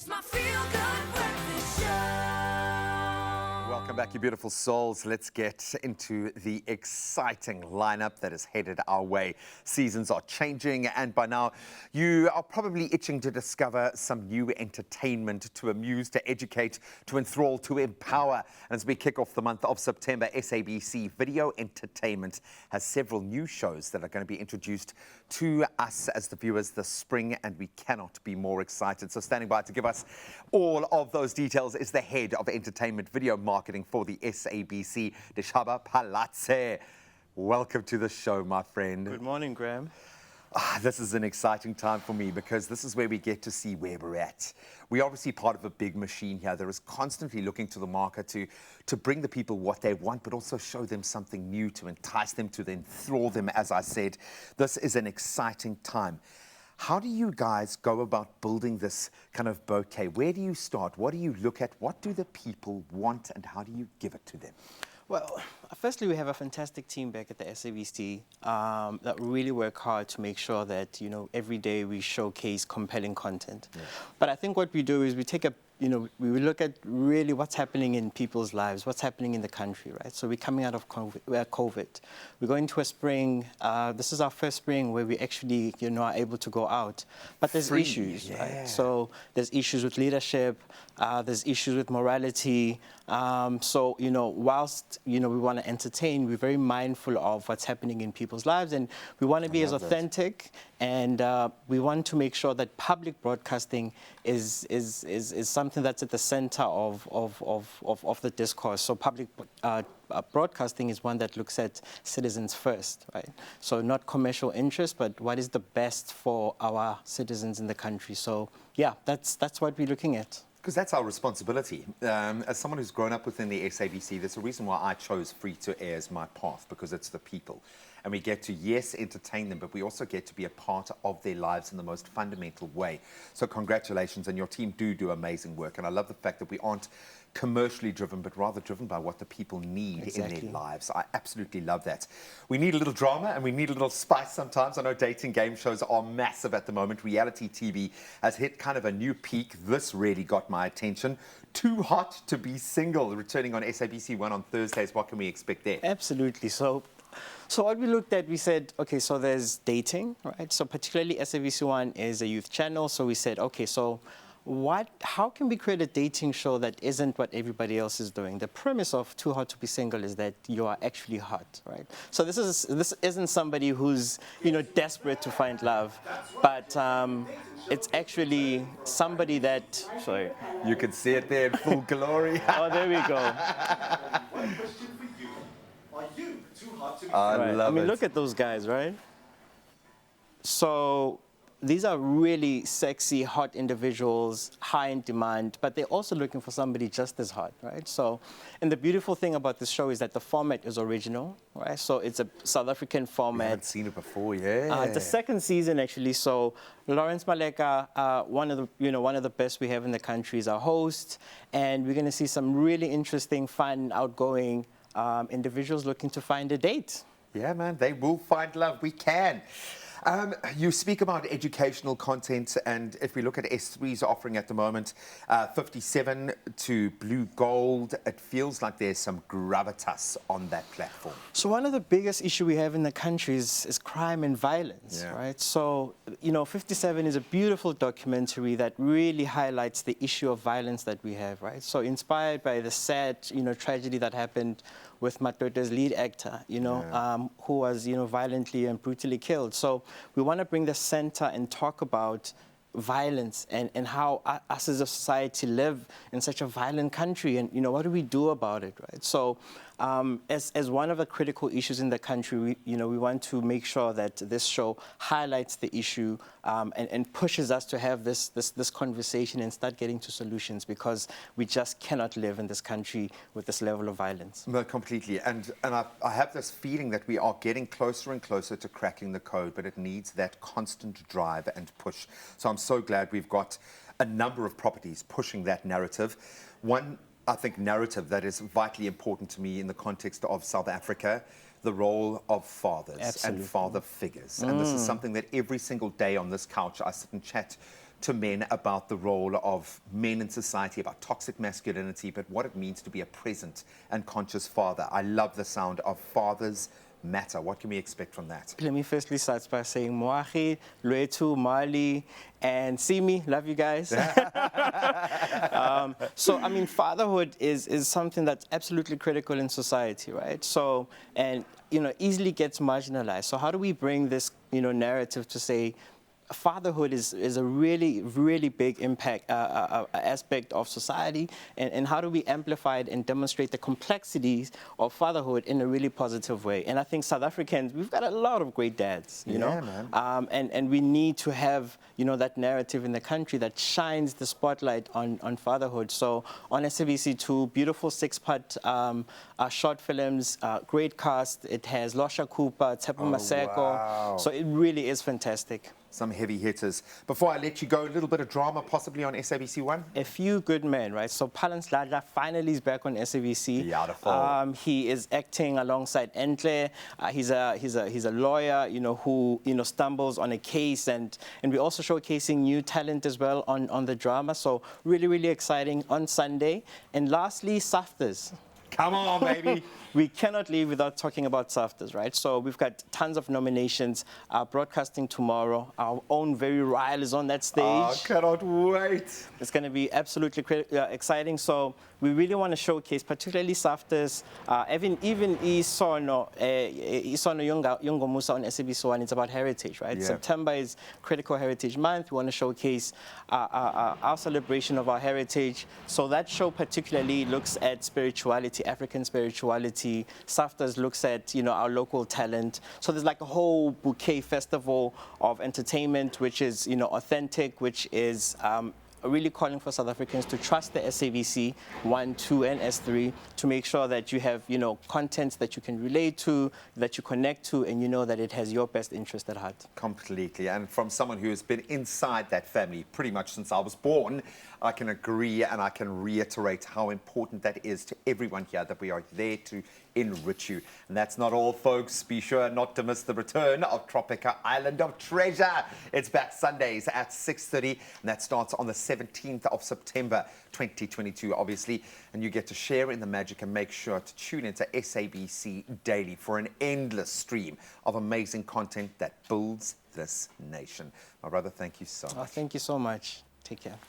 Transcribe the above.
It's my feel-good breakfast show. Welcome back, you beautiful souls. Let's get into the exciting lineup that is headed our way. Seasons are changing, and by now you are probably itching to discover some new entertainment to amuse, to educate, to enthrall, to empower. And as we kick off the month of September, SABC Video Entertainment has several new shows that are going to be introduced to us as the viewers this spring, and we cannot be more excited. So standing by to give us all of those details is the head of entertainment video marketing for the SABC, Dichaba Phalatse. Welcome to the show, my friend. Good morning, Graham. This is an exciting time for me because this is where we get to see where we're at. We're obviously part of a big machine here that is constantly looking to the market to bring the people what they want, but also show them something new, to entice them, to enthrall them, as I said. This is an exciting time. How do you guys go about building this kind of bouquet? Where do you start? What do you look at? What do the people want, and how do you give it to them? Well, firstly, we have a fantastic team back at the SABC that really work hard to make sure that, every day we showcase compelling content. Yeah. But I think what we do is we take we look at really what's happening in people's lives, what's happening in the country, right? So we're coming out of COVID. We're going to a spring. This is our first spring where we actually, are able to go out. But there's issues, yeah. right? So there's issues with leadership. There's issues with morality. So, whilst, we want to entertain, we're very mindful of what's happening in people's lives. And we want to be as authentic. And we want to make sure that public broadcasting is something that's at the center of the discourse. So public broadcasting is one that looks at citizens first, right? So not commercial interest, but what is the best for our citizens in the country. So yeah, that's what we're looking at. Because that's our responsibility. As someone who's grown up within the SABC, there's a reason why I chose free to air as my path, because it's the people. And we get to, yes, entertain them, but we also get to be a part of their lives in the most fundamental way. So congratulations, and your team do amazing work. And I love the fact that we aren't commercially driven, but rather driven by what the people need in their lives. I absolutely love that. We need a little drama and we need a little spice sometimes. I know dating game shows are massive at the moment. Reality TV has hit kind of a new peak. This really got my attention. Too Hot to Be Single, returning on SABC 1 on Thursdays. What can we expect there? Absolutely. So what we looked at, we said, okay, so there's dating, right? So particularly SABC 1 is a youth channel. So we said, okay, so how can we create a dating show that isn't what everybody else is doing? The premise of Too Hot to Be Single is that you are actually hot, right? So this isn't somebody who's, desperate to find love, but it's actually somebody that, sorry. You can see it there in full glory. Oh, there we go. One question for you. Are you too hot to be I love it. Look at those guys, right? So these are really sexy, hot individuals, high in demand, but they're also looking for somebody just as hot, right? So, and the beautiful thing about this show is that the format is original, right? So it's a South African format. I haven't seen it before, yeah. The second season, actually. So Lawrence Maleka, one of the best we have in the country, is our host, and we're going to see some really interesting, fun, outgoing individuals looking to find a date. Yeah, man, they will find love. We can. You speak about educational content, and if we look at S3's offering at the moment, 57 to Blue Gold, it feels like there's some gravitas on that platform. So one of the biggest issues we have in the country is crime and violence, right? So, 57 is a beautiful documentary that really highlights the issue of violence that we have, right? So inspired by the sad, tragedy that happened with Matota's lead actor, who was, violently and brutally killed. So we want to bring the center and talk about violence and how us as a society live in such a violent country, and what do we do about it, right? So as one of the critical issues in the country, we want to make sure that this show highlights the issue and pushes us to have this conversation and start getting to solutions, because we just cannot live in this country with this level of violence. No, completely. And I have this feeling that we are getting closer and closer to cracking the code, but it needs that constant drive and push. So I'm so glad we've got a number of properties pushing that narrative. One, I think, narrative that is vitally important to me in the context of South Africa, the role of fathers and father figures. And this is something that every single day on this couch I sit and chat to men about the role of men in society, about toxic masculinity, but what it means to be a present and conscious father. I love the sound of fathers matter. What can we expect from that? Let me firstly start by saying Moahi, Luetu, Mali, and Simi. Love you guys. So, I mean, fatherhood is something that's absolutely critical in society, right? So, and, easily gets marginalized. So how do we bring this, narrative to say, fatherhood is a really, really big impact aspect of society, and how do we amplify it and demonstrate the complexities of fatherhood in a really positive way? And I think South Africans, we've got a lot of great dads, you know, man. and we need to have, that narrative in the country that shines the spotlight on fatherhood. So on SABC2, beautiful 6-part short films, great cast. It has Losha Cooper, Tepu Maseko. Wow. So it really is fantastic. Some heavy hitters. Before I let you go, a little bit of drama possibly on SABC1? A Few Good Men, right? So Palan Sladla finally is back on SABC. Beautiful. He is acting alongside Entle. He's a lawyer, who stumbles on a case, and we're also showcasing new talent as well on the drama. So really, really exciting on Sunday. And lastly, Safters. Come on, baby. We cannot leave without talking about SAFTAs, right? So we've got tons of nominations. Broadcasting tomorrow. Our own very Ryle is on that stage. Oh, cannot wait. It's going to be absolutely exciting. So we really want to showcase, particularly SAFTAs, even Isono Yungo Musa on SABC1. It's about heritage, right? Yeah. September is Critical Heritage Month. We want to showcase our celebration of our heritage. So that show particularly looks at spirituality, African spirituality. SAFTAs looks at, our local talent. So there's like a whole bouquet festival of entertainment, which is, authentic, which is really calling for South Africans to trust the SABC 1, 2, and S3 to make sure that you have, content that you can relate to, that you connect to, and you know that it has your best interest at heart. Completely. And from someone who has been inside that family pretty much since I was born, I can agree and I can reiterate how important that is to everyone here, that we are there to enrich you. And that's not all, folks. Be sure not to miss the return of Tropica Island of Treasure. It's back Sundays at 6:30, and that starts on the 17th of September 2022, obviously. And you get to share in the magic, and make sure to tune into SABC Daily for an endless stream of amazing content that builds this nation. My brother, thank you so much. Thank you so much. Take care.